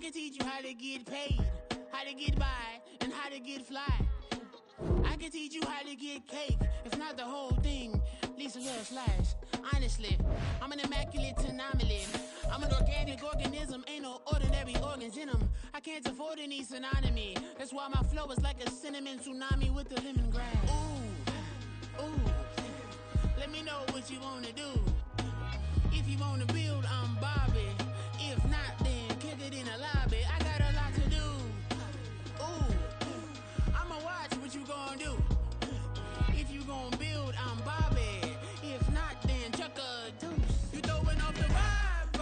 can teach you how to get paid, how to get by, and how to get fly. I can teach you how to get cake, if not the whole thing, at least a little slice. Honestly, I'm an immaculate anomaly. I'm an organic organism, ain't no ordinary organs in them. I can't afford any synonymy. That's why my flow is like a cinnamon tsunami with the lemongrass. Ooh, ooh, let me know what you wanna do. If you wanna build, I'm Bobby. If not, then kick it in the lobby. I got a lot to do. Ooh, I'ma watch what you gonna do. If you gonna build, I'm Bobby. If not, then chuck a deuce. You throwing off the vibe,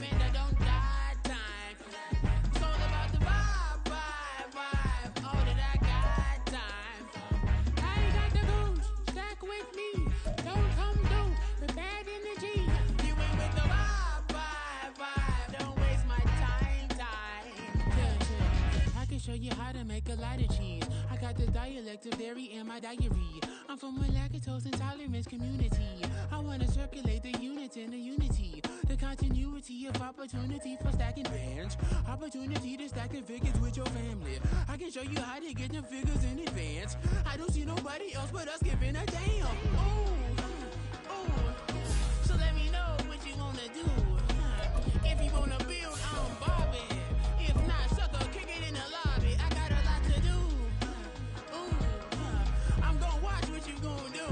and I don't die time. It's all about the vibe, all that I got time. I ain't got the goose, stack with me. Don't come through with bad energy. You ain't with the vibe, don't waste my time. Yeah. I can show you how to make a lot of cheese. I got the dialect of dairy in my diary. I'm from a lactose intolerance community. I wanna circulate the units in the unity. The continuity of opportunity for stacking bands. Opportunity to stack the figures with your family. I can show you how to get them figures in advance. I don't see nobody else but us giving a damn. Ooh. So let me know what you wanna do. If you wanna build, I'm Bobby. If not, sucker, kick it in the lobby. I got a lot to do. I'm gonna watch what you gonna do.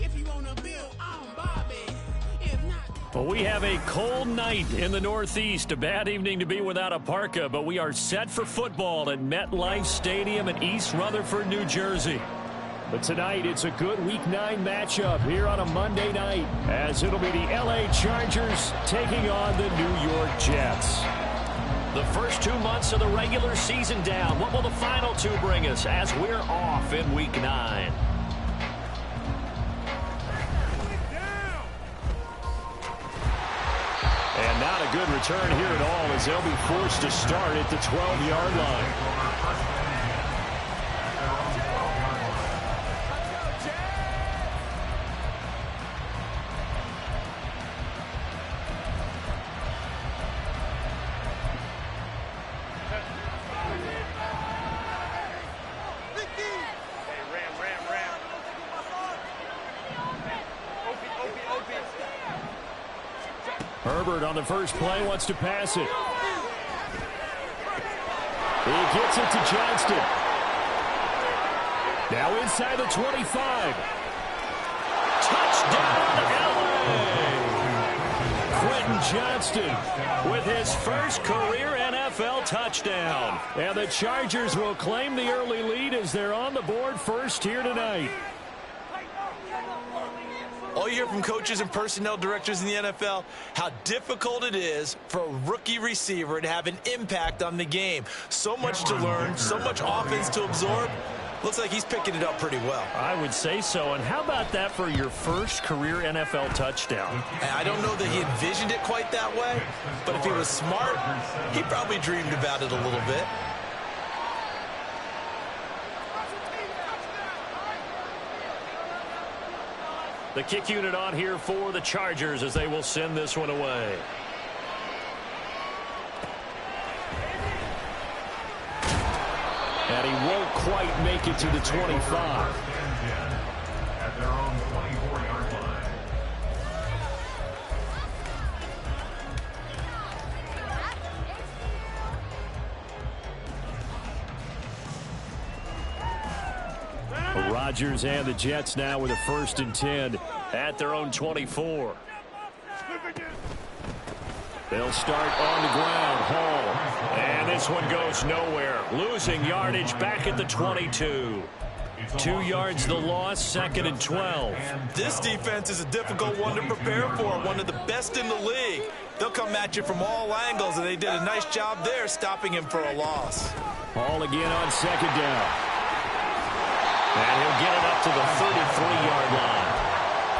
If you wanna build, I'm Bobby. If not... Well, we have a cold night in the Northeast. A bad evening to be without a parka, but we are set for football at MetLife Stadium in East Rutherford, New Jersey. But tonight, it's a good Week 9 matchup here on a Monday night, as it'll be the LA Chargers taking on the New York Jets. The first 2 months of the regular season down. What will the final 2 bring us as we're off in Week 9? And not a good return here at all, as they'll be forced to start at the 12-yard line. Herbert on the first play wants to pass it. He gets it to Johnston. Now inside the 25. Touchdown, LA! Quentin Johnston with his first career NFL touchdown. And the Chargers will claim the early lead as they're on the board first here tonight. All you hear from coaches and personnel directors in the NFL, how difficult it is for a rookie receiver to have an impact on the game. So much to learn, so much offense to absorb. Looks like he's picking it up pretty well. I would say so. And how about that for your first career NFL touchdown? I don't know that he envisioned it quite that way, but if he was smart, he probably dreamed about it a little bit. The kick unit on here for the Chargers as they will send this one away. And he won't quite make it to the 25. At their own 24-yard line. Rodgers and the Jets now with a 1st and 10 at their own 24. They'll start on the ground. Hall. And this one goes nowhere. Losing yardage back at the 22. 2 yards the loss, 2nd and 12. This defense is a difficult one to prepare for. One of the best in the league. They'll come at you from all angles, and they did a nice job there stopping him for a loss. Hall again on 2nd down. And he'll get it up to the 33-yard line.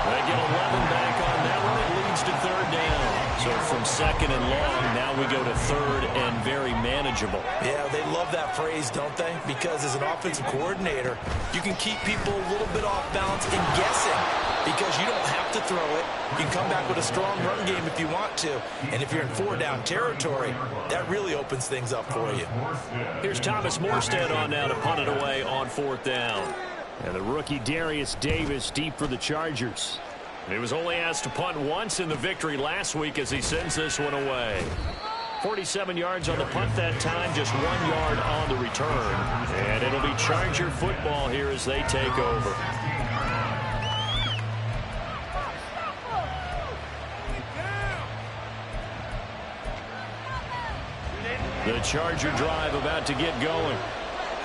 They get 11 back on that one. It leads to third down. So from second and long, now we go to third and very manageable. Yeah, they love that phrase, don't they? Because as an offensive coordinator, you can keep people a little bit off balance and guessing because you don't have to throw it. You can come back with a strong run game if you want to. And if you're in four-down territory, that really opens things up for you. Here's Thomas Morstead on now to punt it away on fourth down. And the rookie Darius Davis deep for the Chargers. He was only asked to punt once in the victory last week as he sends this one away. 47 yards on the punt that time, just 1 yard on the return. And it'll be Charger football here as they take over. The Charger drive about to get going.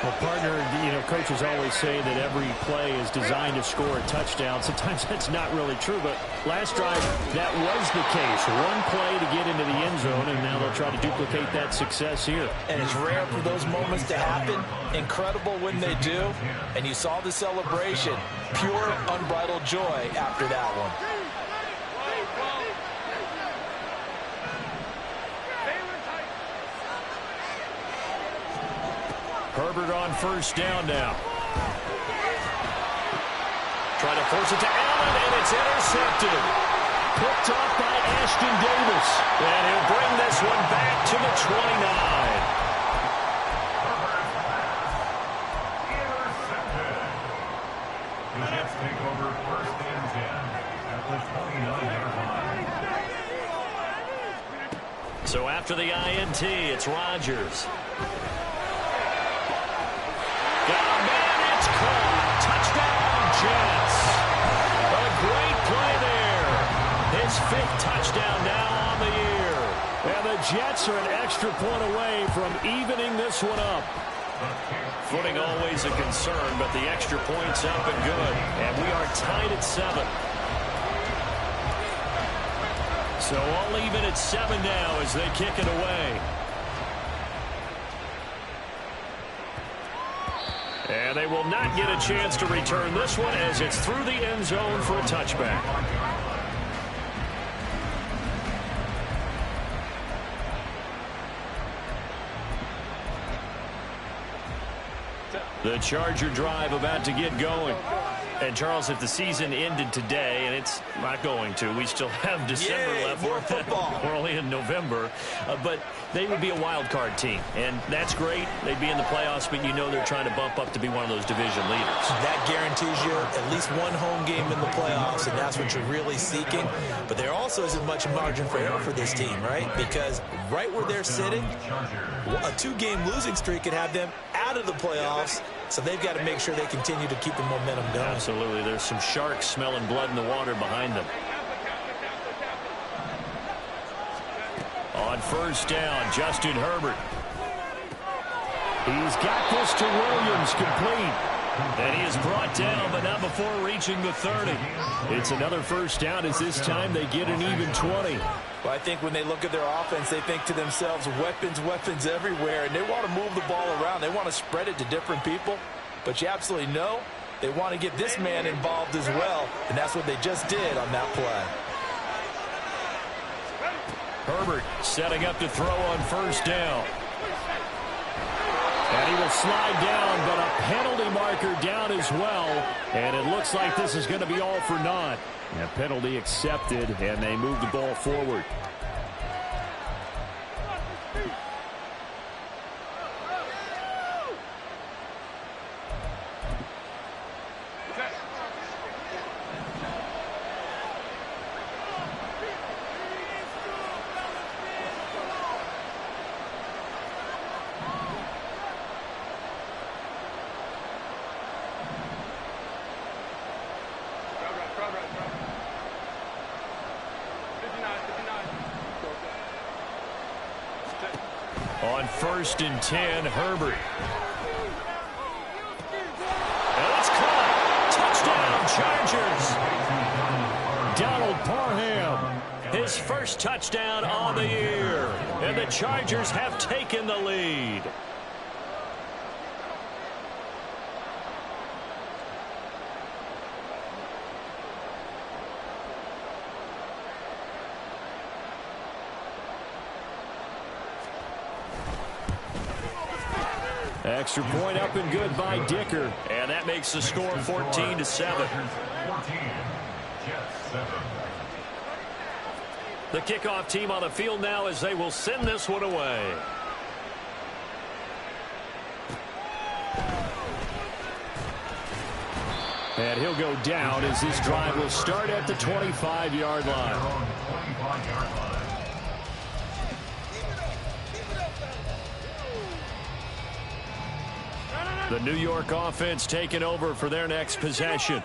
Well, partner, coaches always say that every play is designed to score a touchdown. Sometimes that's not really true, but last drive, that was the case. One play to get into the end zone, and now they'll try to duplicate that success here. And it's rare for those moments to happen. Incredible when they do. And you saw the celebration. Pure, unbridled joy after that one. Herbert on first down now. Trying to force it to Allen, and it's intercepted. Picked off by Ashton Davis. And he'll bring this one back to the 29. The Jets take over first and 10 at the 29-yard line. So after the INT, it's Rodgers. Got a man, it's caught. Touchdown, Jets. A great play there. His fifth touchdown now on the year. And the Jets are an extra point away from evening this one up. Footing always a concern, but the extra point's up and good. And we are tied at 7. So all even at 7 now as they kick it away. And they will not get a chance to return this one as it's through the end zone for a touchback. The Charger drive about to get going. And, Charles, if the season ended today, and it's not going to, we still have December left. More football. We're only in November. But they would be a wild card team, and that's great. They'd be in the playoffs, but you know they're trying to bump up to be one of those division leaders. That guarantees you at least one home game in the playoffs, and that's what you're really seeking. But there also isn't much margin for error for this team, right? Because right where they're sitting, a 2-game losing streak could have them out of the playoffs. So they've got to make sure they continue to keep the momentum going. Absolutely. There's some sharks smelling blood in the water behind them. On first down, Justin Herbert. He's got this to Williams, complete. And he is brought down, but not before reaching the 30. It's another first down as this time they get an even 20. Well, I think when they look at their offense, they think to themselves, weapons, weapons everywhere, and they want to move the ball around. They want to spread it to different people, but you absolutely know they want to get this man involved as well, and that's what they just did on that play. Herbert setting up to throw on first down. And he will slide down, but a penalty marker down as well. And it looks like this is going to be all for naught. A penalty accepted, and they move the ball forward. On first and 10, Herbert. And it's caught. Touchdown, Chargers. Donald Parham, his first touchdown on the year. And the Chargers have taken the lead. Extra point up and good by Dicker. And that makes the score 14-7. 14, Jets 7. The kickoff team on the field now as they will send this one away. And he'll go down as this drive will start at the 25-yard line. 25-yard line. The New York offense taking over for their next possession.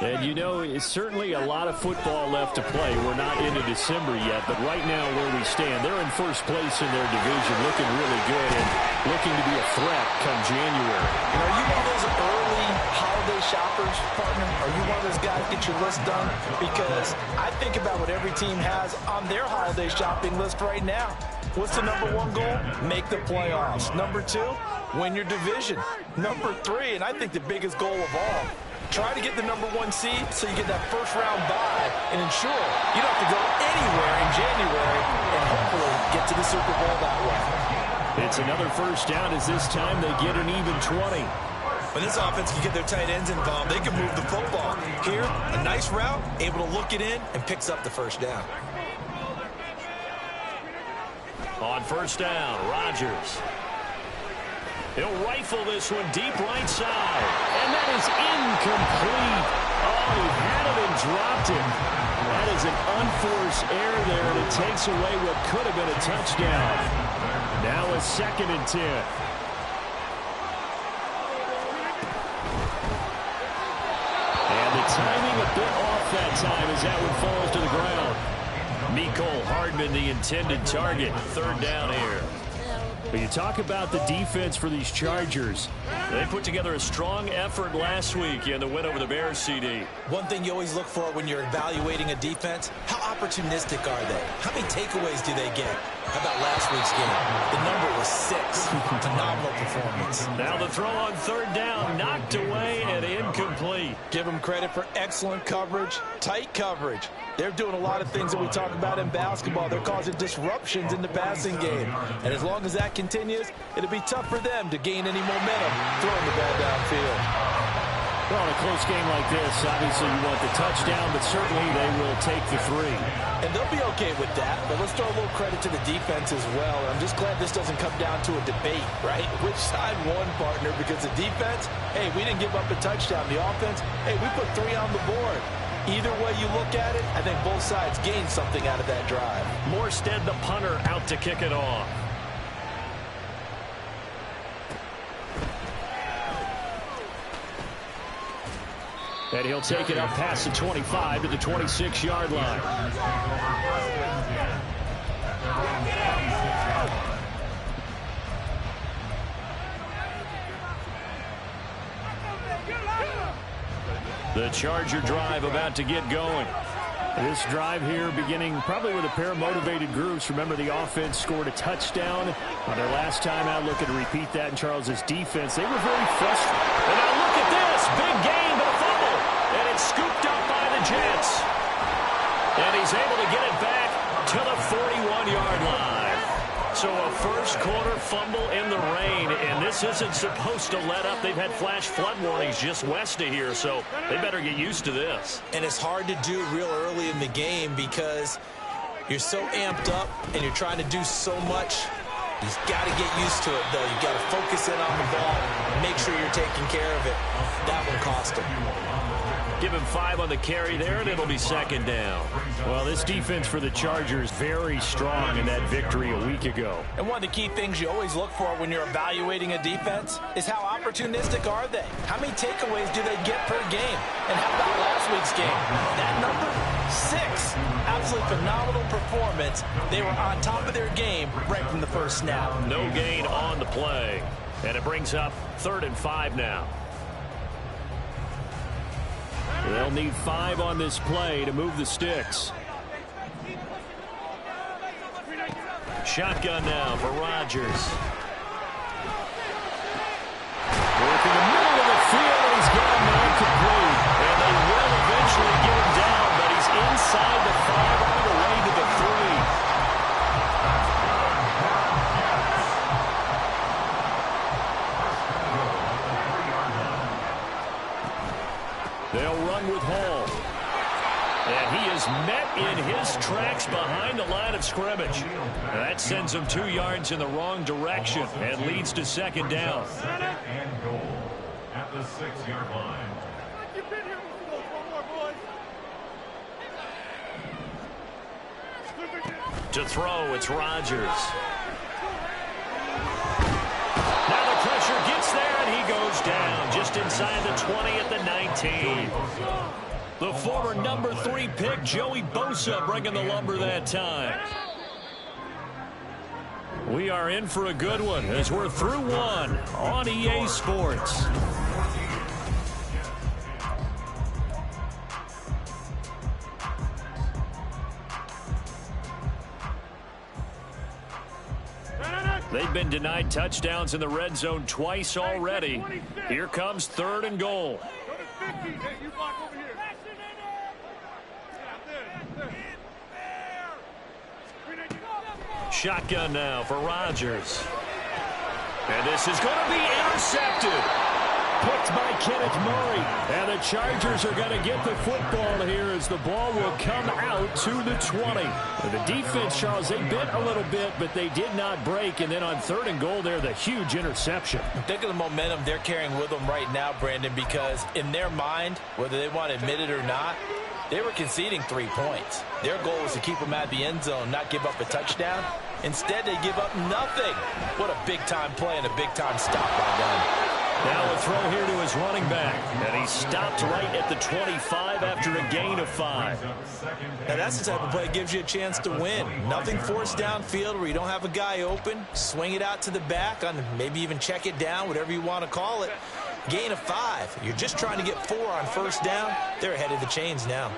And, you know, it's certainly a lot of football left to play. We're not into December yet, but right now where we stand, they're in first place in their division, looking really good and looking to be a threat come January. You know, are you one of those early holiday shoppers, partner? Are you one of those guys get your list done? Because I think about what every team has on their holiday shopping list right now. What's the number one goal? Make the playoffs. Number two, win your division. Number three, and I think the biggest goal of all, try to get the number one seed so you get that first round bye and ensure you don't have to go anywhere in January and hopefully get to the Super Bowl that way. It's another first down as this time they get an even 20. When this offense can get their tight ends involved, they can move the football. Here, a nice route, able to look it in and picks up the first down. On first down, Rodgers. He'll rifle this one deep right side. And that is incomplete. Oh, he had it and dropped it. That is an unforced error there, and it takes away what could have been a touchdown. Now a 2nd and 10. And the timing a bit off that time as that one falls to the ground. Mecole Hardman, the intended target. 3rd down here. But you talk about the defense for these Chargers. They put together a strong effort last week in the win over the Bears, CD. One thing you always look for when you're evaluating a defense, how opportunistic are they? How many takeaways do they get? How about last week's game? The number was 6. Phenomenal performance. Now the throw on 3rd down, knocked away and incomplete. Give them credit for excellent coverage, tight coverage. They're doing a lot of things that we talk about in basketball. They're causing disruptions in the passing game. And as long as that continues, it'll be tough for them to gain any momentum throwing the ball downfield. Well, in a close game like this, obviously you want the touchdown, but certainly they will take the 3. And they'll be okay with that, but let's throw a little credit to the defense as well. I'm just glad this doesn't come down to a debate, right? Which side won, partner? Because the defense, hey, we didn't give up a touchdown. The offense, hey, we put 3 on the board. Either way you look at it, I think both sides gained something out of that drive. Morstead, the punter, out to kick it off. And he'll take it up past the 25 to the 26-yard line. The Charger drive about to get going. This drive here beginning probably with a pair of motivated groups. Remember, the offense scored a touchdown on their last time out. Looking to repeat that in Charles's defense. They were very frustrated. And now look at this. Big gain, but a fumble. And it's scooped up by the Jets. And he's able to get it back to the 41-yard line. So a first-quarter fumble in the rain, and this isn't supposed to let up. They've had flash flood warnings just west of here, so they better get used to this. And it's hard to do real early in the game because you're so amped up and you're trying to do so much. You've got to get used to it, though. You've got to focus in on the ball and make sure you're taking care of it. That will cost him. Give him 5 on the carry there, and it'll be 2nd down. Well, this defense for the Chargers very strong in that victory a week ago. And one of the key things you always look for when you're evaluating a defense is how opportunistic are they? How many takeaways do they get per game? And how about last week's game? That number, 6. Absolutely phenomenal performance. They were on top of their game right from the first snap. No gain on the play. And it brings up 3rd and 5 now. They'll need 5 on this play to move the sticks. Shotgun now for Rodgers. Work in the middle of the field, and he's got him incomplete. And they will eventually get him down, but he's inside the 5 all the way to the 3. They'll run with Hall. And he is met in his tracks behind the line of scrimmage. That sends him 2 yards in the wrong direction and leads to second down. Second and goal at the 6-yard line. To throw, it's Rodgers. Now the pressure gets there, and he goes down just inside the 20 at the 19. The former number 3 pick, Joey Bosa, bringing the lumber that time. We are in for a good one as we're through one on EA Sports. They've been denied touchdowns in the red zone twice already. Here comes 3rd and goal. Shotgun now for Rodgers. And this is going to be intercepted. Picked by Kenneth Murray. And the Chargers are going to get the football here as the ball will come out to the 20. And the defense, Charles, they bit a little bit, but they did not break. And then on 3rd and goal there, the huge interception. Think of the momentum they're carrying with them right now, Brandon, because in their mind, whether they want to admit it or not, they were conceding 3 points. Their goal was to keep them at the end zone, not give up a touchdown. Instead, they give up nothing. What a big-time play and a big-time stop by them. Now a throw here to his running back. And he stopped right at the 25 after a gain of 5. Now that's the type of play that gives you a chance to win. Nothing forced downfield where you don't have a guy open. Swing it out to the back, on maybe even check it down, whatever you want to call it. Gain of 5. You're just trying to get 4 on 1st down. They're ahead of the chains now.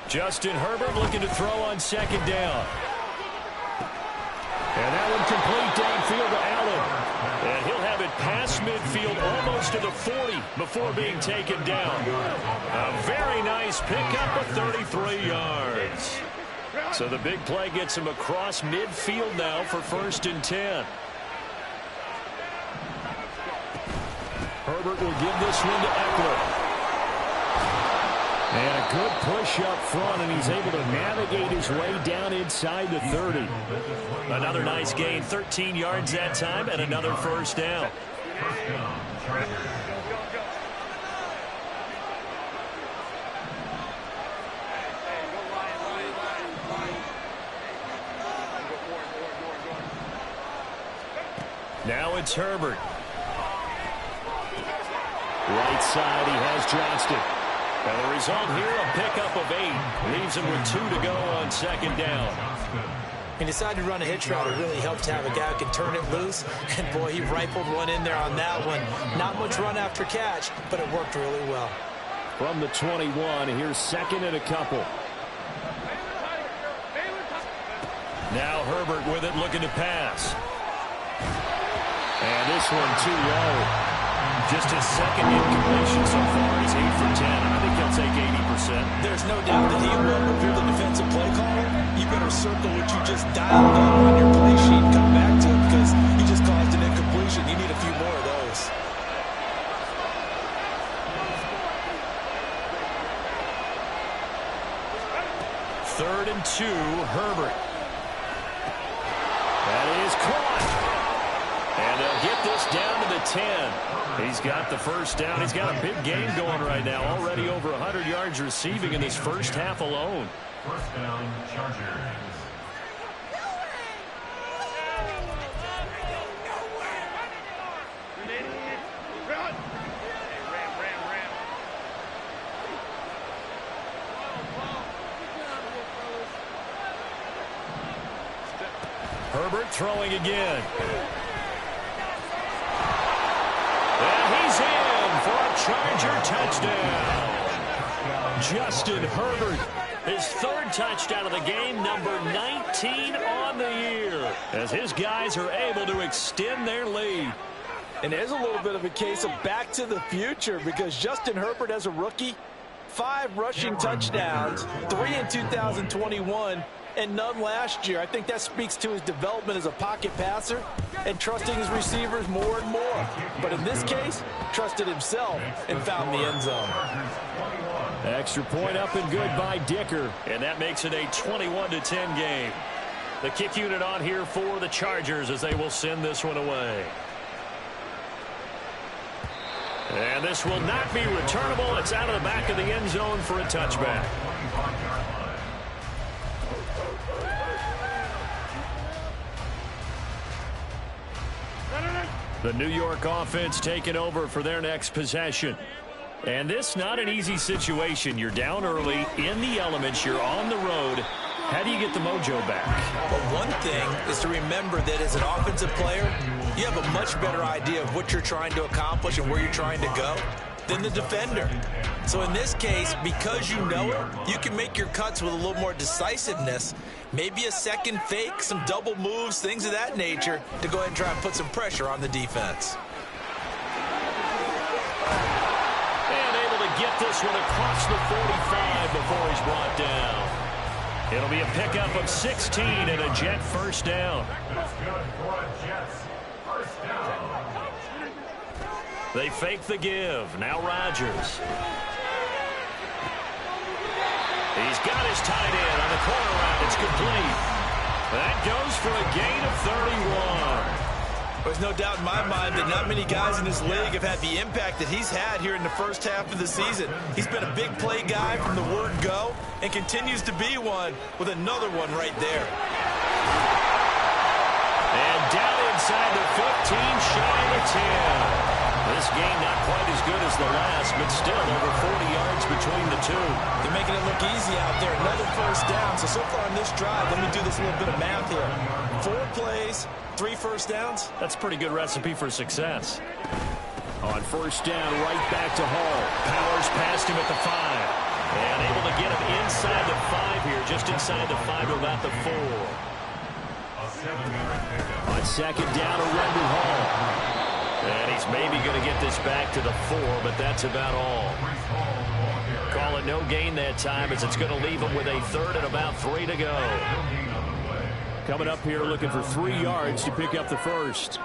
Justin Herbert looking to throw on 2nd down. And that one complete downfield to Allen. And he'll have it past midfield almost to the 40 before being taken down. A very nice pickup of 33 yards. So the big play gets him across midfield now for 1st and 10. Herbert will give this one to Eckler. And a good push up front, and he's able to navigate his way down inside the 30. Another nice gain, 13 yards that time, and another 1st down. Now it's Herbert. Right side, he has Johnston. And the result here, a pickup of 8. Leaves him with 2 to go on 2nd down. He decided to run a hitch route. It really helped to have a guy who can turn it loose. And, boy, he rifled one in there on that one. Not much run after catch, but it worked really well. From the 21, here's 2nd and a couple. Now Herbert with it, looking to pass. And this one too low. Just his 2nd incompletion so far. He's 8 for 10. I think he'll take 80%. There's no doubt that he will. If you're the defensive play caller, you better circle what you just dialed up on your play sheet and come back to it because you just caused an incompletion. You need a few more of those. Third and 2, Herbert. That is caught. And they'll get this down to the 10. He's got the 1st down. He's got a big game going right now. Already over 100 yards receiving in this first half alone. 1st down, Chargers. Herbert throwing again. And he's in for a Charger touchdown. Justin Herbert, his 3rd touchdown of the game, number 19 on the year, as his guys are able to extend their lead. And there's a little bit of a case of back to the future because Justin Herbert, as a rookie, 5 rushing touchdowns, 3 in 2021. and none last year. I think that speaks to his development as a pocket passer and trusting his receivers more and more. But in this case, trusted himself and found the end zone. Extra point up and good by Dicker. And that makes it a 21-10 game. The kick unit on here for the Chargers as they will send this one away. And this will not be returnable. It's out of the back of the end zone for a touchback. The New York offense taking over for their next possession. And this not an easy situation. You're down early, in the elements, you're on the road. How do you get the mojo back? Well, one thing is to remember that as an offensive player, you have a much better idea of what you're trying to accomplish and where you're trying to go than the defender. So in this case, because you know it, you can make your cuts with a little more decisiveness, maybe a second fake, some double moves, things of that nature, to go ahead and try and put some pressure on the defense. And able to get this one across the 45 before he's brought down. It'll be a pickup of 16 and a Jet first down. That's good for a Jets first down. They fake the give. Now Rodgers. He's got his tight end on the corner route. It's complete. That goes for a gain of 31. There's no doubt in my mind that not many guys in this league have had the impact that he's had here in the first half of the season. He's been a big play guy from the word go and continues to be one with another one right there. And down inside the 15, shy of the 10. This game not quite as good as the last, but still over 40 yards between the two. They're making it look easy out there. Another first down. So far on this drive, let me do this little bit of math here. 4 plays, 3 first downs. That's a pretty good recipe for success. On first down, right back to Hall. Powers past him at the 5. And able to get him inside the 5 here, just inside the 5 to about the 4. A 7-yard pickup. On second down, a run with Hall. And he's maybe going to get this back to the 4, but that's about all. Call it no gain that time as it's going to leave him with a third and about 3 to go. Coming up here looking for 3 yards to pick up the first.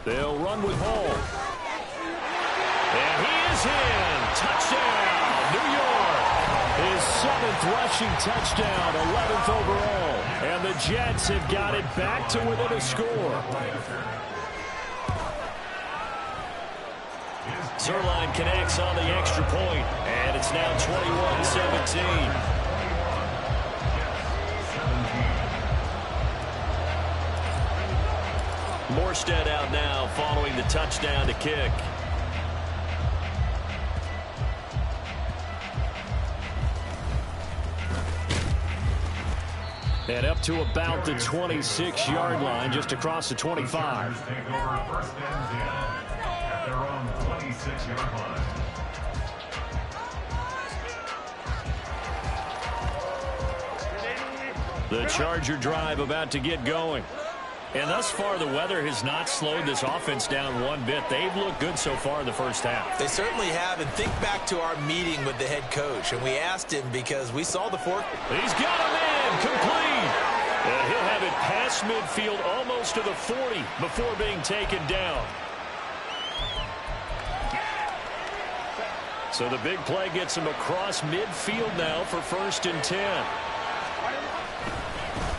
They'll run with Hall. And he is in. Touchdown, New York. His 7th rushing touchdown, 11th overall. And the Jets have got it back to within a score. Zerline connects on the extra point, and it's now 21-17. Morstead out now following the touchdown to kick. And up to about the 26-yard line, just across the 25. Take over first and 10 at their own 26-yard line. The Charger drive about to get going. And thus far, the weather has not slowed this offense down one bit. They've looked good so far in the first half. They certainly have. And think back to our meeting with the head coach. And we asked him because we saw the fourth. He's got a man complete. And he'll have it past midfield almost to the 40 before being taken down. So the big play gets him across midfield now for first and 10.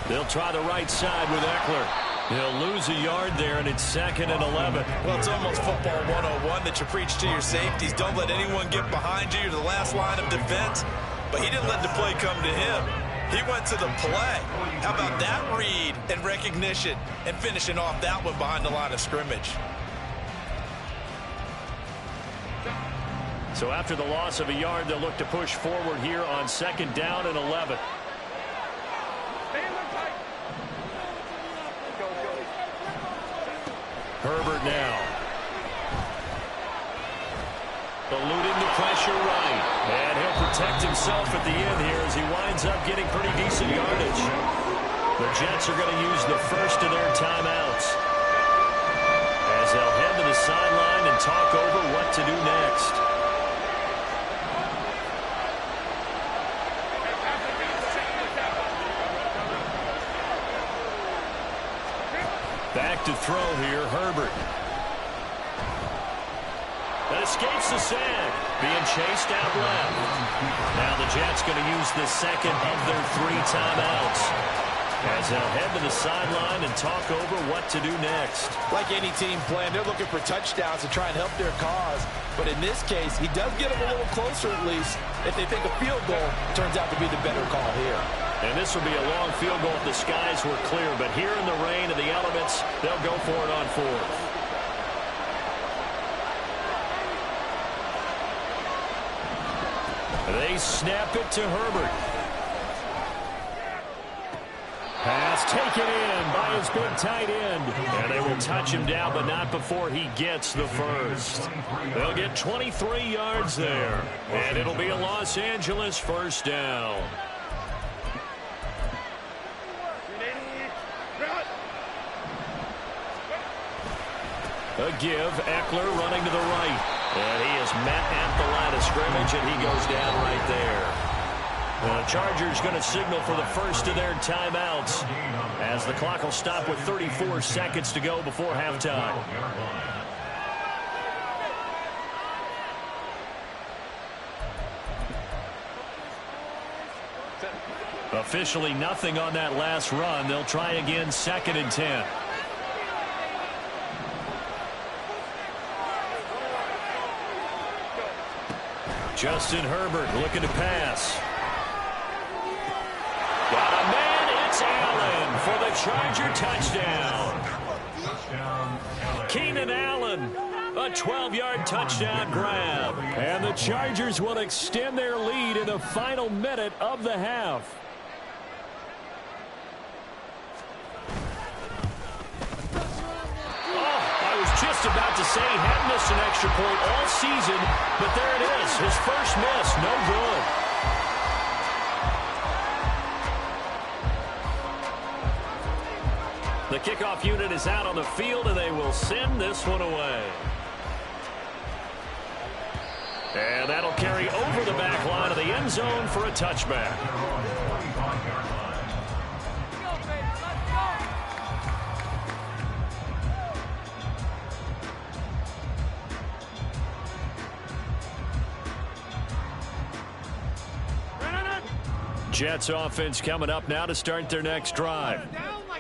They'll try the right side with Eckler. He'll lose a yard there, and it's 2nd and 11. Well, it's almost football 101 that you preach to your safeties. Don't let anyone get behind you. You're the last line of defense. But he didn't let the play come to him. He went to the play. How about that read and recognition and finishing off that one behind the line of scrimmage? So after the loss of a yard, they'll look to push forward here on 2nd down and 11. Herbert now. Eluding the pressure right. And he'll protect himself at the end here as he winds up getting pretty decent yardage. The Jets are going to use the first of their timeouts as they'll head to the sideline and talk over what to do next. back to throw here, Herbert. That escapes the sack. Being chased out left. Now the Jets going to use the second of their 3 timeouts, as they'll head to the sideline and talk over what to do next. Like any team plan, they're looking for touchdowns to try and help their cause. But in this case, he does get them a little closer at least if they think a field goal turns out to be the better call here. And this will be a long field goal if the skies were clear. But here in the rain and the elements, they'll go for it on 4th. They snap it to Herbert. Pass taken in by his big tight end. And they will touch him down, but not before he gets the first. They'll get 23 yards there. And it'll be a Los Angeles first down. A give, Eckler running to the right. And he is met at the line of scrimmage, and he goes down right there. The Chargers going to signal for the first of their timeouts, as the clock will stop with 34 seconds to go before halftime. Officially nothing on that last run. They'll try again, 2nd and 10. Justin Herbert looking to pass. Got a man, it's Allen for the Charger touchdown. Keenan Allen, a 12-yard touchdown grab. And the Chargers will extend their lead in the final minute of the half. Just about to say he hadn't missed an extra point all season, but there it is. His first miss, no good. The kickoff unit is out on the field, and they will send this one away. And that'll carry over the back line of the end zone for a touchback. Jets offense coming up now to start their next drive.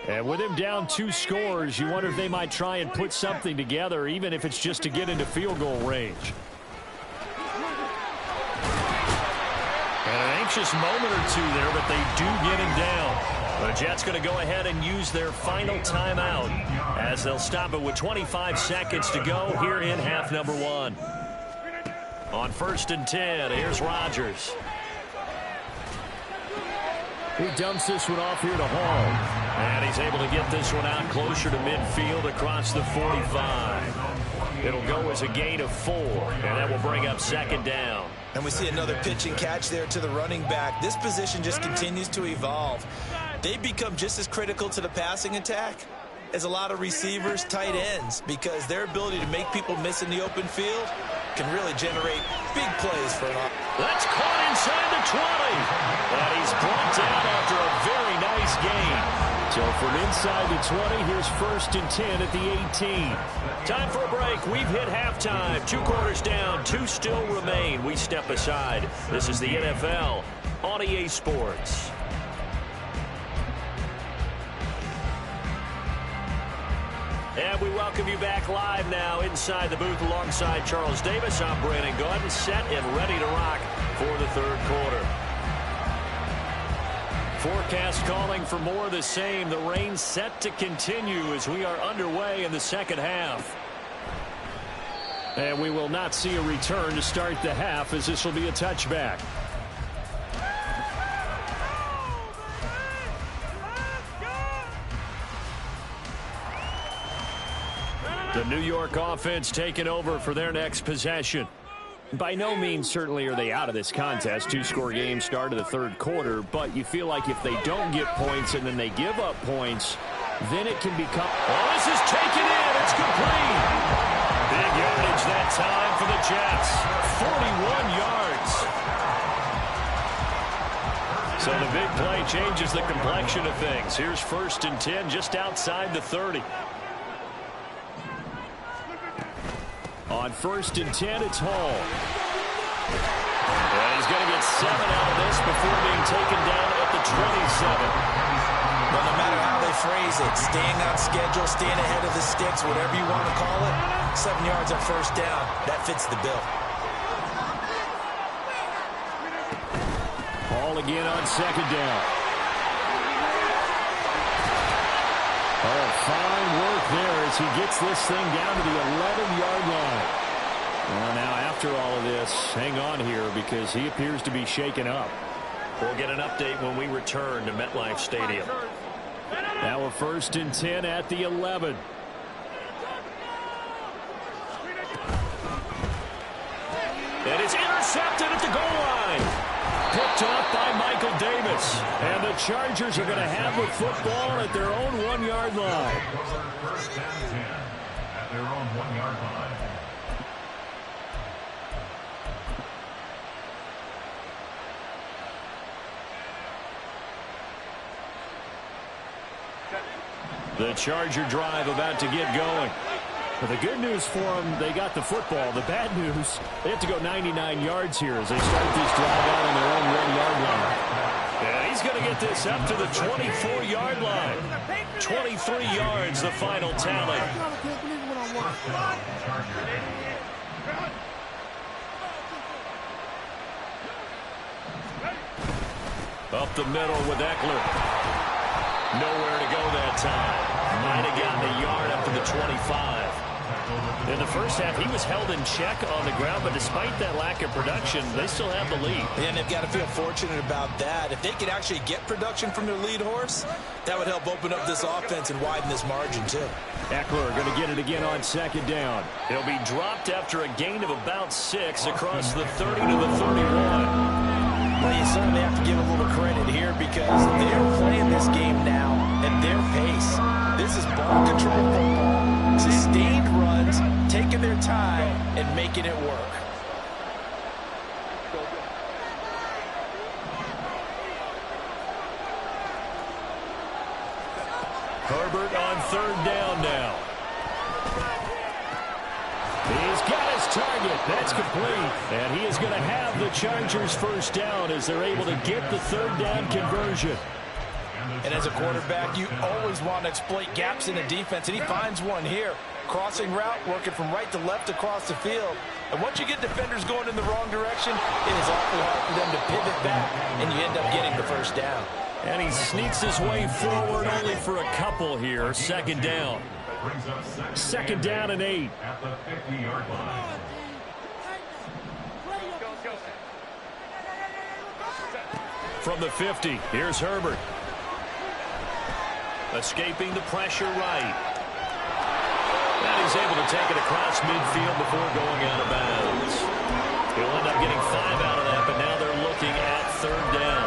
And with him down 2 scores, you wonder if they might try and put something together, even if it's just to get into field goal range. And an anxious moment or two there, but they do get him down. The Jets going to go ahead and use their final timeout, as they'll stop it with 25 seconds to go here in half number 1. On 1st and 10, here's Rodgers. He dumps this one off here to Hall. And he's able to get this one out closer to midfield across the 45. It'll go as a gain of 4, and that will bring up 2nd down. And we see another pitch and catch there to the running back. This position just continues to evolve. They become just as critical to the passing attack as a lot of receivers, tight ends, because their ability to make people miss in the open field can really generate big plays for an offense. That's caught inside the 20. And he's brought down after a very nice gain. So from inside the 20, here's 1st and 10 at the 18. Time for a break. We've hit halftime. 2 quarters down, 2 still remain. We step aside. This is the NFL on EA Sports. And we welcome you back live now inside the booth alongside Charles Davis. I'm Brandon Gaudin, set and ready to rock for the 3rd quarter. Forecast calling for more of the same. The rain set to continue as we are underway in the 2nd half. And we will not see a return to start the half, as this will be a touchback. The New York offense taking over for their next possession. By no means certainly are they out of this contest. 2-score game start of the 3rd quarter, but you feel like if they don't get points and then they give up points, then it can become... Oh, this is taken in. It's complete. Big yardage that time for the Jets. 41 yards. So the big play changes the complexion of things. Here's 1st and 10 just outside the 30. On 1st and 10, it's Hall. And he's going to get 7 out of this before being taken down at the 27. Well, no matter how they phrase it, staying on schedule, staying ahead of the sticks, whatever you want to call it, 7 yards on 1st down, that fits the bill. Hall again on 2nd down. Oh, fine work there as he gets this thing down to the 11-yard line. Well, now after all of this, hang on here because he appears to be shaken up. We'll get an update when we return to MetLife Stadium. Now a 1st and 10 at the 11. And it's intercepted at the goal line. Picked off by Michael Davis. And the Chargers are going to have the football at their own 1-yard line. 1st and 10 at their own 1-yard line. The Charger drive about to get going. But the good news for them, they got the football. The bad news, they have to go 99 yards here as they start this drive out on their own 1-yard line. Yeah, he's going to get this up to the 24-yard line. 23 yards, the final tally. Up the middle with Eckler. Nowhere to go that time. Might have gotten a yard up to the 25. In the first half, he was held in check on the ground, but despite that lack of production, they still have the lead. And they've got to feel fortunate about that. If they could actually get production from their lead horse, that would help open up this offense and widen this margin, too. Eckler going to get it again on 2nd down. He'll be dropped after a gain of about 6 across the 30 to the 31. Well, you certainly have to give a little credit here because they're playing this game now at their pace. This is ball control football, sustained runs, taking their time, and making it work. Herbert on 3rd down now. He's got his target. That's complete. And he is going to have the Chargers 1st down as they're able to get the 3rd down conversion. And as a quarterback, you always want to exploit gaps in the defense, and he finds one here. Crossing route, working from right to left across the field. And once you get defenders going in the wrong direction, it is awfully hard for them to pivot back, and you end up getting the 1st down. And he sneaks his way forward only for a couple here. 2nd down. 2nd down and 8. At the 50-yard line. From the 50, here's Herbert. Escaping the pressure right. And he's able to take it across midfield before going out of bounds. He'll end up getting 5 out of that, but now they're looking at 3rd down.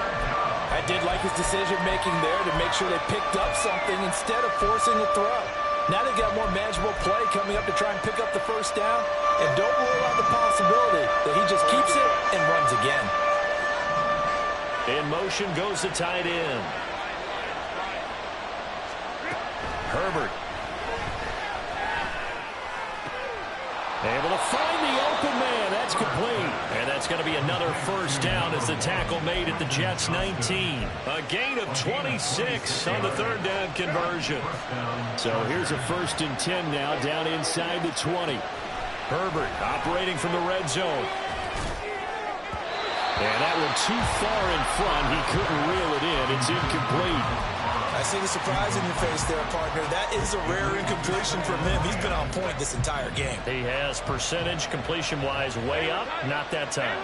I did like his decision-making there to make sure they picked up something instead of forcing a throw. Now they've got more manageable play coming up to try and pick up the 1st down. And don't rule out the possibility that he just keeps it and runs again. In motion goes the tight end. Herbert. Able to find the open man. That's complete. And that's going to be another 1st down as the tackle made at the Jets' 19. A gain of 26 on the 3rd down conversion. So here's a 1st and 10 now down inside the 20. Herbert operating from the red zone. And that one too far in front. He couldn't reel it in. It's incomplete. I see the surprise in your face there, partner. That is a rare incompletion from him. He's been on point this entire game. He has percentage completion-wise way up. Not that time.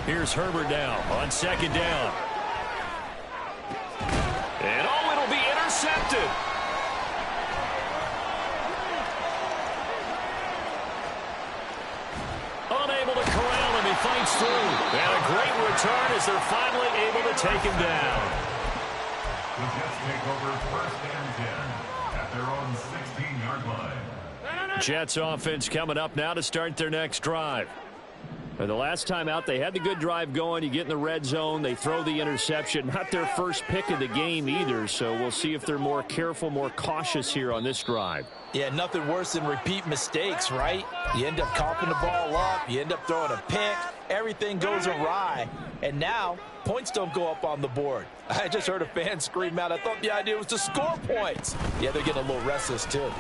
Here's Herbert now on 2nd down. And it'll be intercepted. Unable to corral him. He fights through. And a great return as they're finally able to take him down. The Jets take over 1st and 10 at their own 16-yard line. Jets offense coming up now to start their next drive. And the last time out, they had the good drive going. You get in the red zone, they throw the interception. Not their first pick of the game either, so we'll see if they're more careful, more cautious here on this drive. Yeah, nothing worse than repeat mistakes, right? You end up coughing the ball up, you end up throwing a pick, everything goes awry, and now points don't go up on the board. I just heard a fan scream out, I thought the idea was to score points. Yeah, they're getting a little restless too.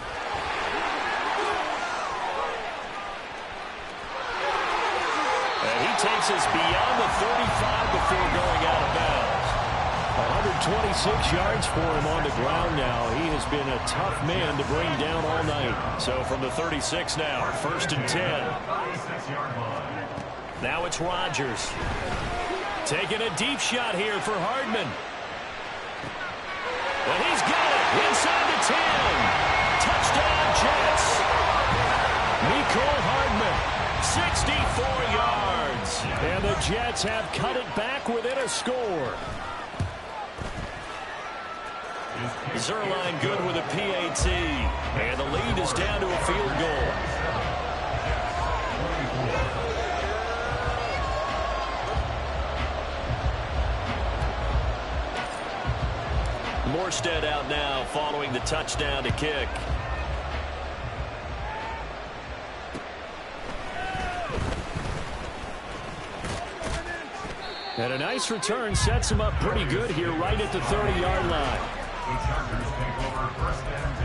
And he takes us beyond the 35 before going out of bounds. 126 yards for him on the ground now. He has been a tough man to bring down all night. So from the 36 now, 1st and 10. Now it's Rodgers. Taking a deep shot here for Hardman. And he's got it inside the 10. Touchdown Jets. Mecole Hardman. 64 yards. And the Jets have cut it back within a score. Zerline good with a PAT. And the lead is down to a field goal. Morstead out now following the touchdown to kick. And a nice return sets him up pretty good here right at the 30-yard line. The Chargers take over 1st and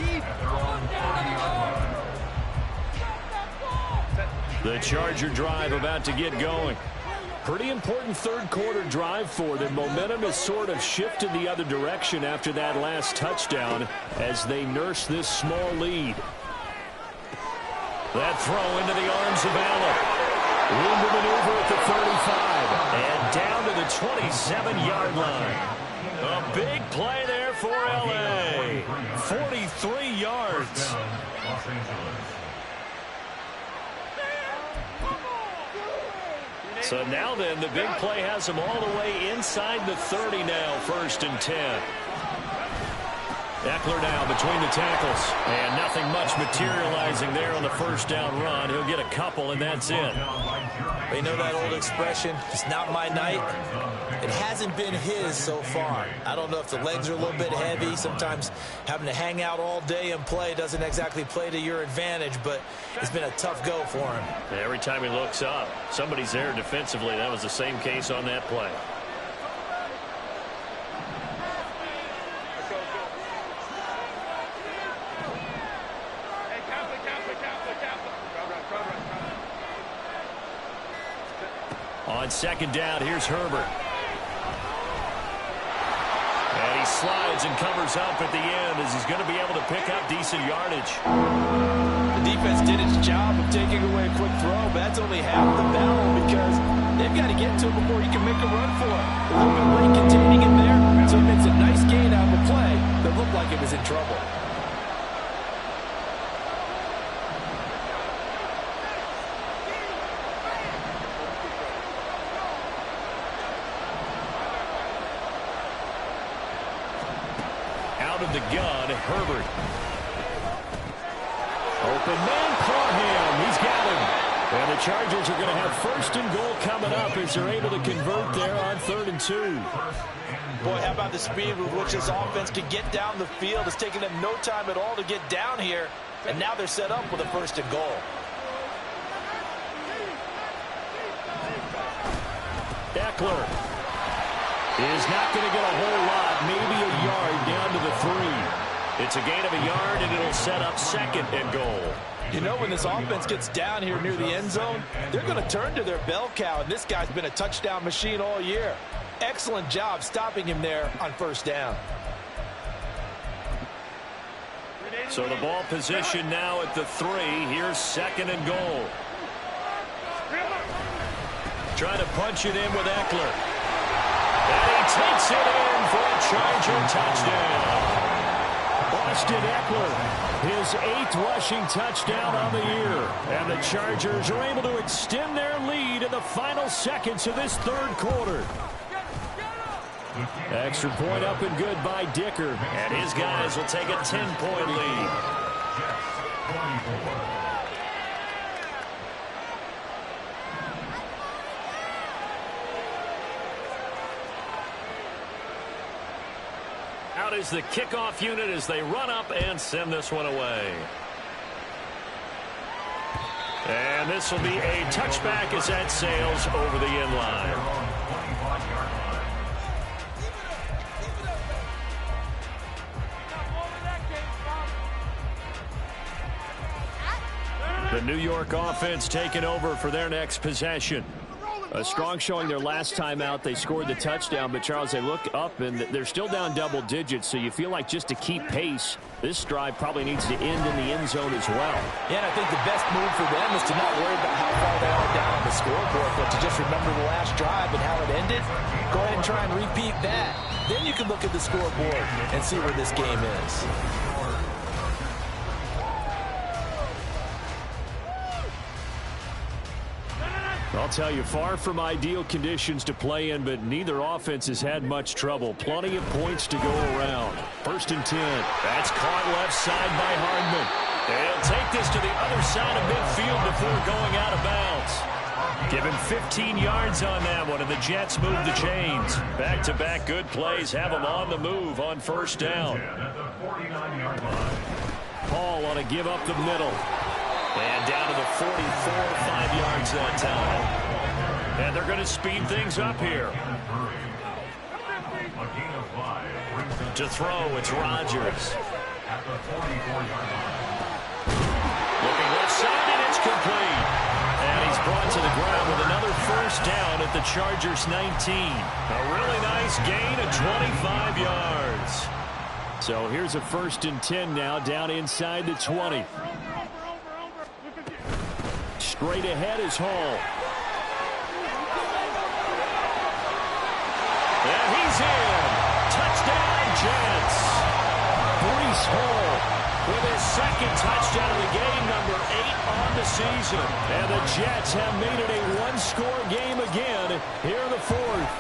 10 at their own 40-yard line. The Charger drive about to get going. Pretty important third quarter drive for them. Momentum has sort of shifted the other direction after that last touchdown as they nurse this small lead. That throw into the arms of Allen. Room to maneuver at the 35 and down to the 27-yard line. A big play there for L.A. 43 yards. Los Angeles. So now then, the big play has them all the way inside the 30 now, 1st and 10. Eckler now between the tackles. And nothing much materializing there on the first down run. He'll get a couple, and that's it. You know that old expression, it's not my night? It hasn't been his so far. I don't know if the legs are a little bit heavy. Sometimes having to hang out all day and play doesn't exactly play to your advantage, but it's been a tough go for him. Every time he looks up, somebody's there defensively. That was the same case on that play. On 2nd down, here's Herbert. And he slides and covers up at the end as he's going to be able to pick up decent yardage. The defense did its job of taking away a quick throw, but that's only half the battle because they've got to get to him before he can make a run for it. A little bit late containing him there, so he makes a nice gain out of a play that looked like it was in trouble. Of the gun, Herbert. Open man, Parham. He's got him. And the Chargers are going to have 1st and goal coming up as they're able to convert there on 3rd and 2. Boy, how about the speed with which this offense can get down the field? It's taken them no time at all to get down here, and now they're set up with a 1st and goal. Eckler is not going to get a whole lot, maybe a yard down to the 3. It's a gain of a yard, and it'll set up 2nd and goal. You know, when this offense gets down here near the end zone, they're going to turn to their bell cow, and this guy's been a touchdown machine all year. Excellent job stopping him there on 1st down. So the ball position now at the 3. Here's 2nd and goal. Trying to punch it in with Eckler. And he takes it in for a Charger touchdown. Austin Eckler, his 8th rushing touchdown on the year. And the Chargers are able to extend their lead in the final seconds of this 3rd quarter. Extra point up and good by Dicker. And his guys will take a 10-point lead. out is the kickoff unit as they run up and send this one away. And this will be a touchback as that sails over the end line. The New York offense taking over for their next possession. A strong showing their last time out. They scored the touchdown, but, Charles, they look up, and they're still down double digits, so you feel like just to keep pace, this drive probably needs to end in the end zone as well. Yeah, and I think the best move for them is to not worry about how far they are down on the scoreboard, but to just remember the last drive and how it ended. Go ahead and try and repeat that. Then you can look at the scoreboard and see where this game is. I'll tell you, far from ideal conditions to play in, but neither offense has had much trouble. Plenty of points to go around. 1st and 10. That's caught left side by Hardman. They'll take this to the other side of midfield before going out of bounds. Give him 15 yards on that one, and the Jets move the chains. Back-to-back good plays have them on the move on 1st down. Paul on a give up the middle. And down to the 44, 5 yards that time. And they're going to speed things up here. To throw, it's Rodgers. Looking left side, and it's complete. And he's brought to the ground with another 1st down at the Chargers' 19. A really nice gain of 25 yards. So here's a 1st and 10 now, down inside the 20. Straight ahead is Hall. And he's in. Touchdown, Jets. Breece Hall with his 2nd touchdown of the game, number 8 on the season. And the Jets have made it a one-score game again here in the 4th.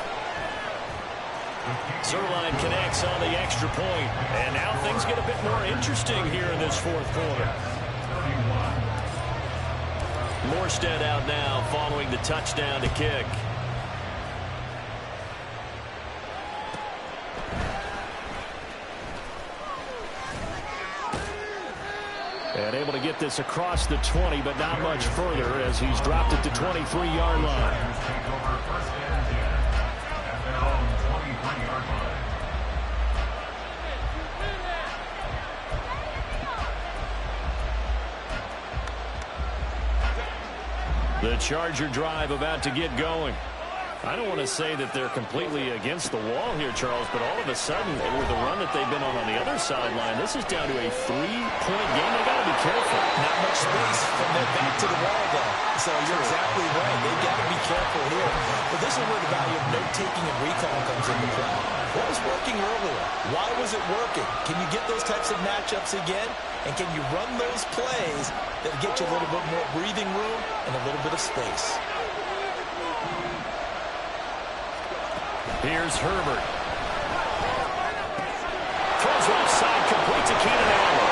Zerline connects on the extra point. And now things get a bit more interesting here in this 4th quarter. Morstead out now following the touchdown to kick. And able to get this across the 20, but not much further as he's dropped it to 23-yard line. The Charger drive about to get going. I don't want to say that they're completely against the wall here, Charles, but all of a sudden, with the run that they've been on the other sideline, this is down to a 3-point game. They've got to be careful. Not much space from their back to the wall, though. So you're exactly right. They've got to be careful here. But this is where the value of note-taking and recall comes into play. What was working earlier? Why was it working? Can you get those types of matchups again? And can you run those plays that get you a little bit more breathing room and a little bit of space? Here's Herbert. Throws left side, complete to Keenan Allen.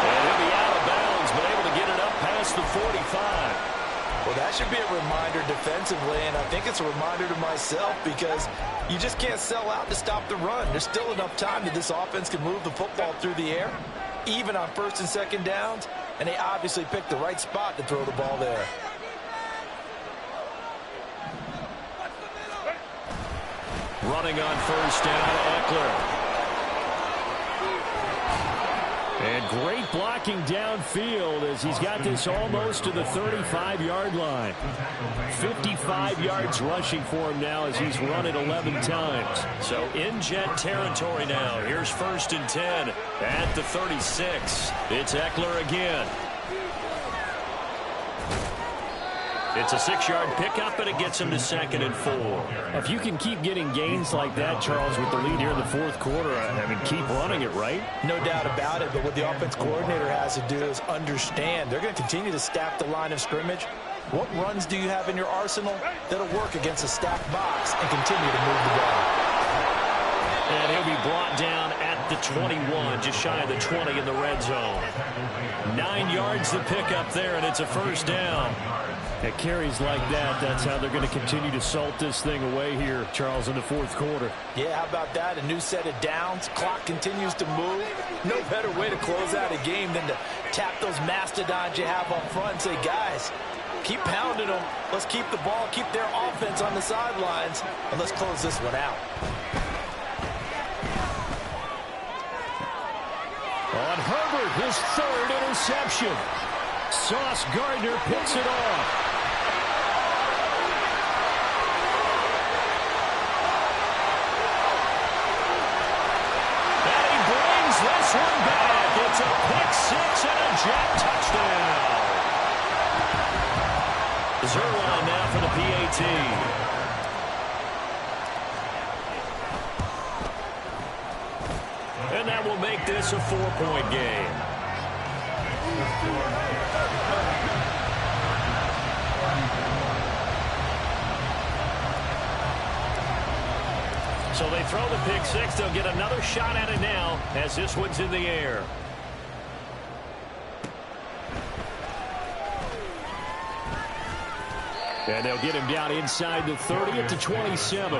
And he'll be out of bounds, but able to get it up past the 45. Well, that should be a reminder defensively, and I think it's a reminder to myself because you just can't sell out to stop the run. There's still enough time that this offense can move the football through the air, even on 1st and 2nd downs, and they obviously picked the right spot to throw the ball there. Running on 1st down, Eckler. And great blocking downfield as he's got this almost to the 35-yard line. 55 yards rushing for him now as he's run it 11 times. So in Jet territory now. Here's 1st and 10 at the 36. It's Eckler again. It's a 6-yard pickup, and it gets him to 2nd and 4. If you can keep getting gains like that, Charles, with the lead here in the 4th quarter, I mean, keep running it, right? No doubt about it, but what the offense coordinator has to do is understand they're going to continue to stack the line of scrimmage. What runs do you have in your arsenal that'll work against a stacked box and continue to move the ball? And he'll be brought down at the 21, just shy of the 20 in the red zone. 9 yards to pick up there, and it's a 1st down. At carries like that, that's how they're going to continue to salt this thing away here, Charles, in the fourth quarter. Yeah, how about that? A new set of downs. Clock continues to move. No better way to close out a game than to tap those mastodons you have up front and say, guys, keep pounding them. Let's keep the ball, keep their offense on the sidelines, and let's close this one out. On Herbert, his third interception. Sauce Gardner picks it off. And he brings this one back. It's a pick six and a Jet touchdown. Zerline now for the PAT. And that will make this a 4-point game. So they throw the pick six. They'll get another shot at it now as this one's in the air. And they'll get him down inside the 30 at the 27. The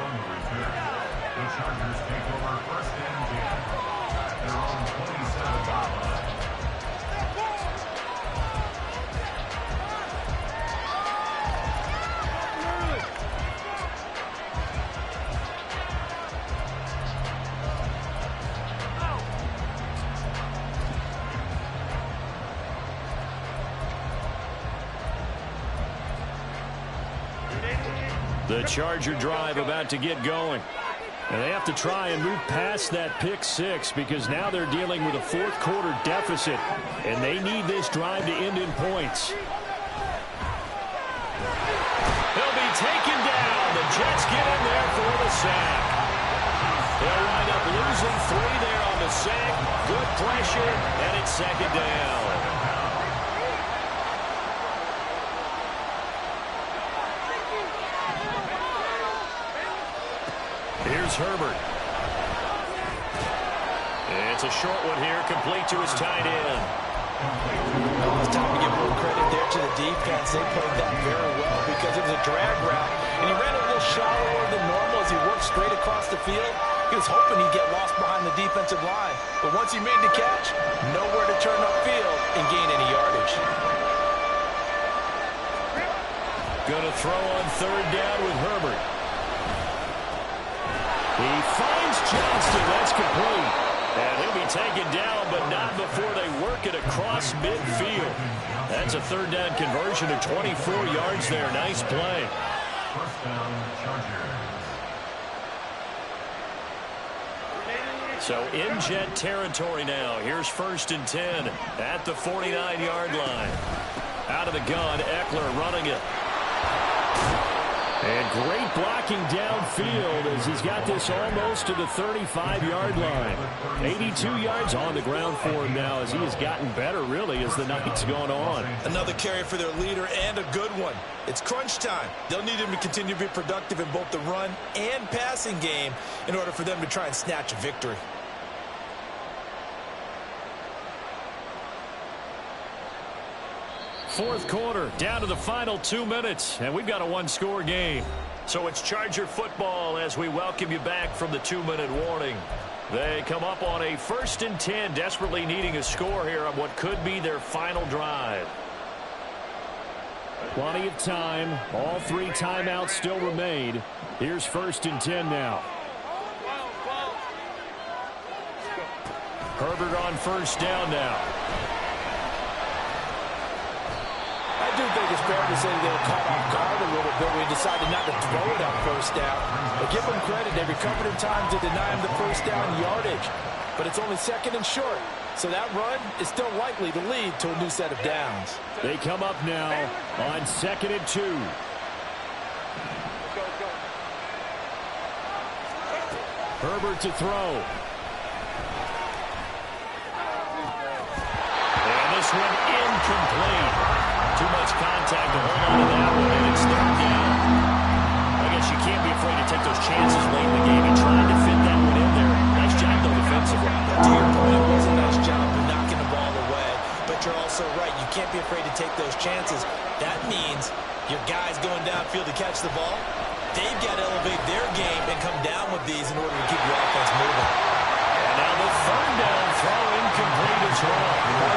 Chargers take over first and 10 at their own 27-yard line. The Charger drive about to get going. And they have to try and move past that pick six because now they're dealing with a fourth quarter deficit. And they need this drive to end in points. He'll be taken down. The Jets get in there for the sack. They'll wind up losing 3 there on the sack. Good pressure, and it's second down. Here's Herbert. It's a short one here, complete to his tight end. It's time to give a little credit there to the defense. They played that very well because it was a drag route, and he ran a little shallower than normal as he worked straight across the field. He was hoping he'd get lost behind the defensive line, but once he made the catch, nowhere to turn upfield and gain any yardage. Going to throw on third down with Herbert. He finds Johnston. That's complete. And he'll be taken down, but not before they work it across midfield. That's a third down conversion of 24 yards there. Nice play. First down, Chargers. So in Jet territory now. Here's first and 10 at the 49-yard line. Out of the gun, Eckler running it. And great blocking downfield as he's got this almost to the 35-yard line. 82 yards on the ground for him now as he has gotten better, really, as the night's gone on. Another carry for their leader and a good one. It's crunch time. They'll need him to continue to be productive in both the run and passing game in order for them to try and snatch a victory. Fourth quarter, down to the final 2 minutes, and we've got a one-score game. So it's Charger football as we welcome you back from the 2-minute warning. They come up on a first and 10, desperately needing a score here on what could be their final drive. Plenty of time. All 3 timeouts still remain. Here's first and 10 now. Herbert on first down now. I do think it's fair to say they were caught off guard a little bit when he decided not to throw it on first down. But give them credit. They recovered in time to deny him the first down yardage. But it's only second and short. So that run is still likely to lead to a new set of downs. They come up now on second and 2. Herbert to throw. And this one incomplete. Too much contact to hold on to that one, and it's third down. I guess you can't be afraid to take those chances late in the game. He tried to fit that one in there. Nice job, though, defensively. To your point, it was a nice job of knocking the ball away. But you're also right. You can't be afraid to take those chances. That means you're guys going downfield to catch the ball. They've got to elevate their game and come down with these in order to keep your offense moving. And now the third down throw incomplete as well.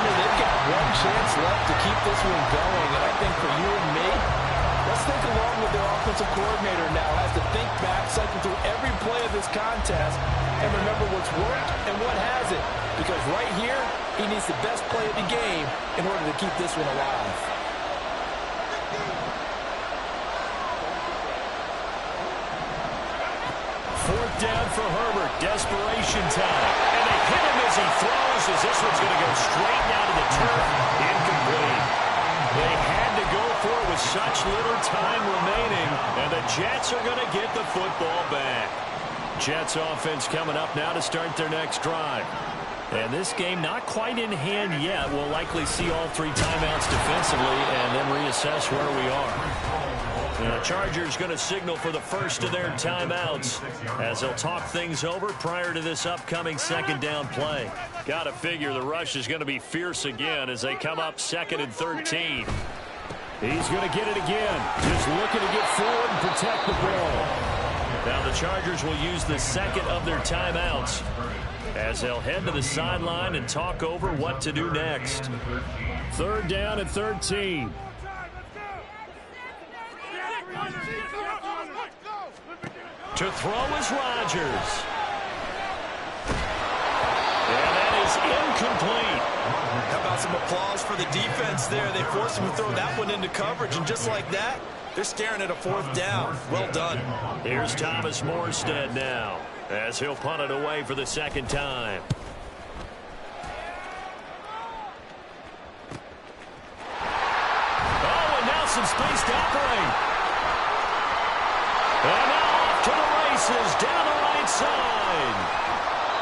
They've got one chance left to keep this one going, and I think for you and me, let's think along with their offensive coordinator now. Has to think back, cycle through every play of this contest, and remember what's worked and what hasn't. Because right here, he needs the best play of the game in order to keep this one alive. Fourth down for Herbert. Desperation time. And they hit him as he throws, as this one's going to go straight down to the turf. Incomplete. They had to go for it with such little time remaining, and the Jets are going to get the football back. Jets offense coming up now to start their next drive. And this game not quite in hand yet. We'll likely see all three timeouts defensively and then reassess where we are. And the Chargers going to signal for the first of their timeouts as they'll talk things over prior to this upcoming second down play. Got to figure the rush is going to be fierce again as they come up 2nd and 13. He's going to get it again. Just looking to get forward and protect the ball. Now the Chargers will use the second of their timeouts as they'll head to the sideline and talk over what to do next. 3rd down and 13. To throw is Rodgers. And that is incomplete. How about some applause for the defense there? They forced him to throw that one into coverage, and just like that, they're staring at a 4th down. Well done. Here's Thomas Morstead now as he'll punt it away for the second time. Oh, and now some space to operate. And now off to the races down the right side.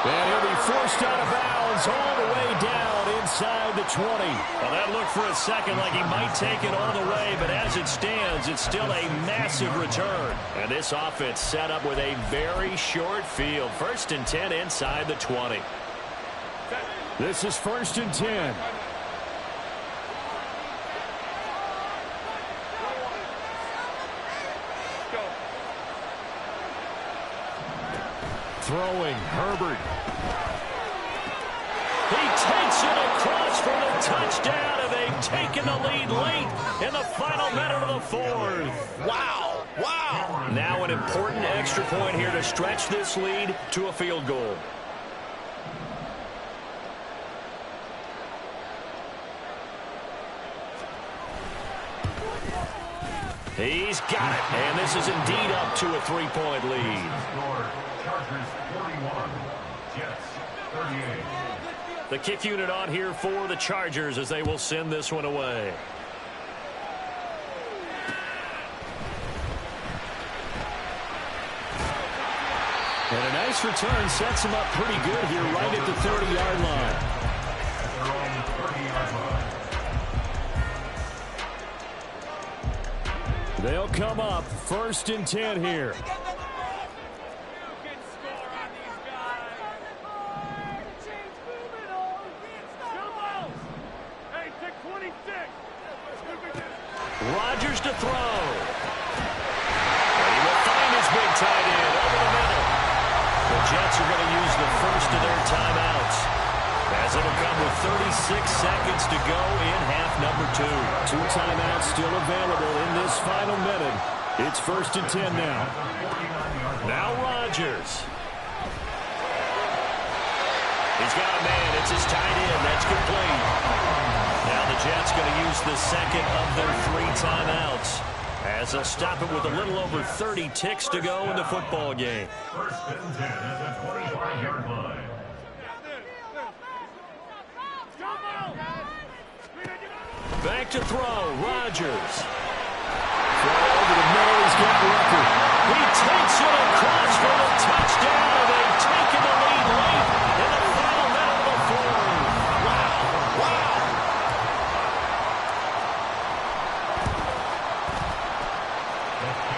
And he'll be forced out of bounds all the way down inside the 20. Well, that looked for a second like he might take it all the way, but as it stands, it's still a massive return. And this offense set up with a very short field. 1st and 10 inside the 20. This is 1st and 10. Throwing, Herbert. He takes it across for the touchdown, and they've taken the lead late in the final minute of the 4th. Wow. Wow. Now an important extra point here to stretch this lead to a field goal. He's got it, and this is indeed up to a 3-point lead. Chargers 41, Jets 38. The kick unit on here for the Chargers as they will send this one away. And a nice return sets him up pretty good here right at the 30-yard line. They're on the 30-yard line. They'll come up 1st and 10 here. Rodgers to throw. And he will find his big tight end over the middle. The Jets are going to use the first of their timeouts as it'll come with 36 seconds to go in half number 2. 2 timeouts still available in this final minute. It's 1st and 10 now. Now Rodgers. He's got a man. It's his tight end. That's complete. Now the Jets going to use the second of their 3 timeouts as they'll stop it with a little over 30 ticks to go in the football game. 1st and 10 at the 25-yard line. Back to throw. Rodgers. Throw over the middle. He's got Rucker. He takes it across for the touchdown, and they've taken the lead late in the final minute of the 4th. Wow. Wow.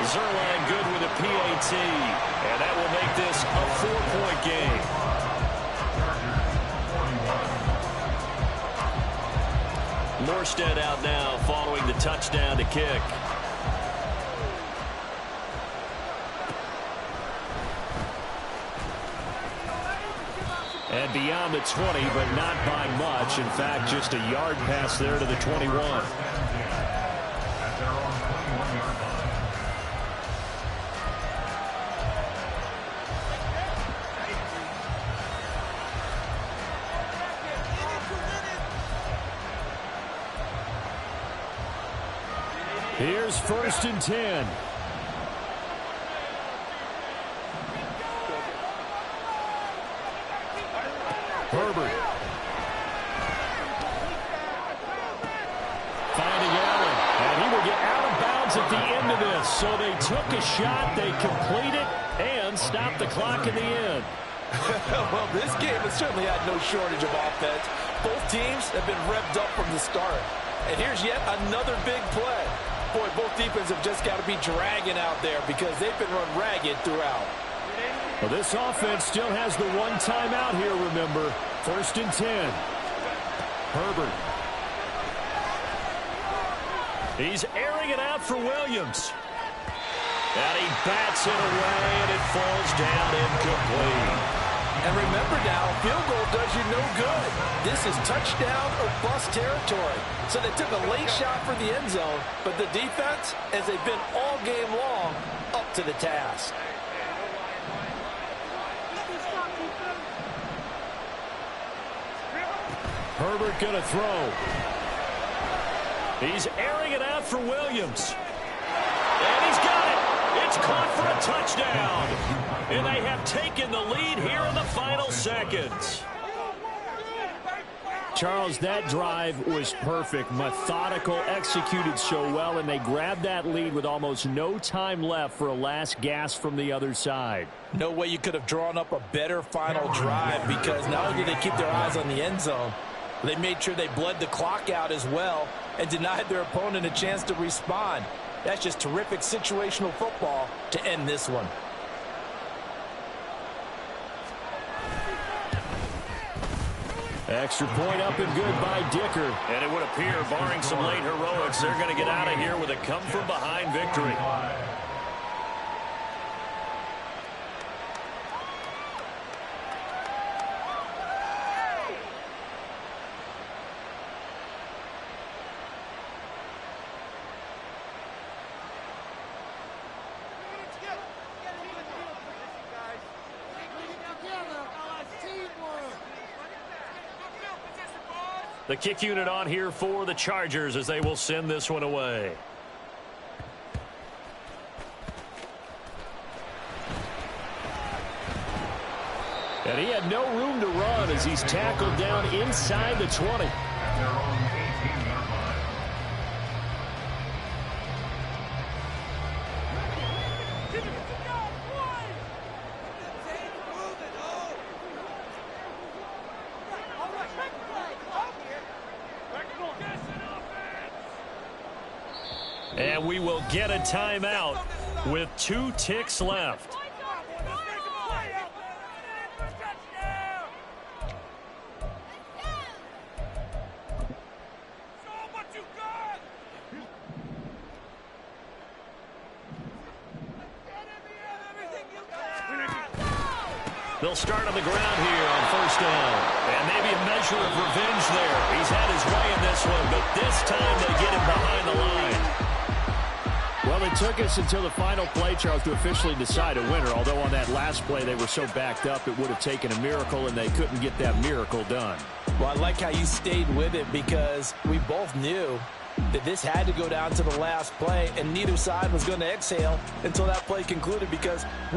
Zerline good with a PAT, and that will make this a 4-point game. Morstead out now following the touchdown to kick. And beyond the 20, but not by much. In fact, just a yard pass there to the 21. At their own 21-yard line. Here's 1st and 10. Herbert. Finding Allen. And he will get out of bounds at the end of this. So they took a shot, they complete it, and stopped the clock in the end. Well, this game has certainly had no shortage of offense. Both teams have been revved up from the start. And here's yet another big play. Boy, both defenses have just got to be dragging out there because they've been run ragged throughout. Well, this offense still has the one timeout here, remember. 1st and 10. Herbert. He's airing it out for Williams. And he bats it away, and it falls down incomplete. And remember now, field goal does you no good. This is touchdown or bust territory. So they took a late shot for the end zone, but the defense, as they've been all game long, up to the task. Herbert going to throw. He's airing it out for Williams. And he's got it. It's caught for a touchdown. And they have taken the lead here in the final seconds. Charles, that drive was perfect, methodical, executed so well, and they grabbed that lead with almost no time left for a last gasp from the other side. No way you could have drawn up a better final drive because not only did they keep their eyes on the end zone, they made sure they bled the clock out as well and denied their opponent a chance to respond. That's just terrific situational football to end this one. Extra point up and good by Dicker. And it would appear, barring some late heroics, they're going to get out of here with a come-from-behind victory. The kick unit on here for the Chargers as they will send this one away. And he had no room to run as he's tackled down inside the 20. At their own 18-yard line. And we will get a timeout with 2 ticks left. They'll start on the ground here on 1st down. And maybe a measure of revenge there. He's had his way in this one, but this time they get him behind the line. Well, it took us until the final play, Charles, to officially decide a winner. Although on that last play they were so backed up it would have taken a miracle, and they couldn't get that miracle done. Well, I like how you stayed with it because we both knew that this had to go down to the last play, and neither side was going to exhale until that play concluded because we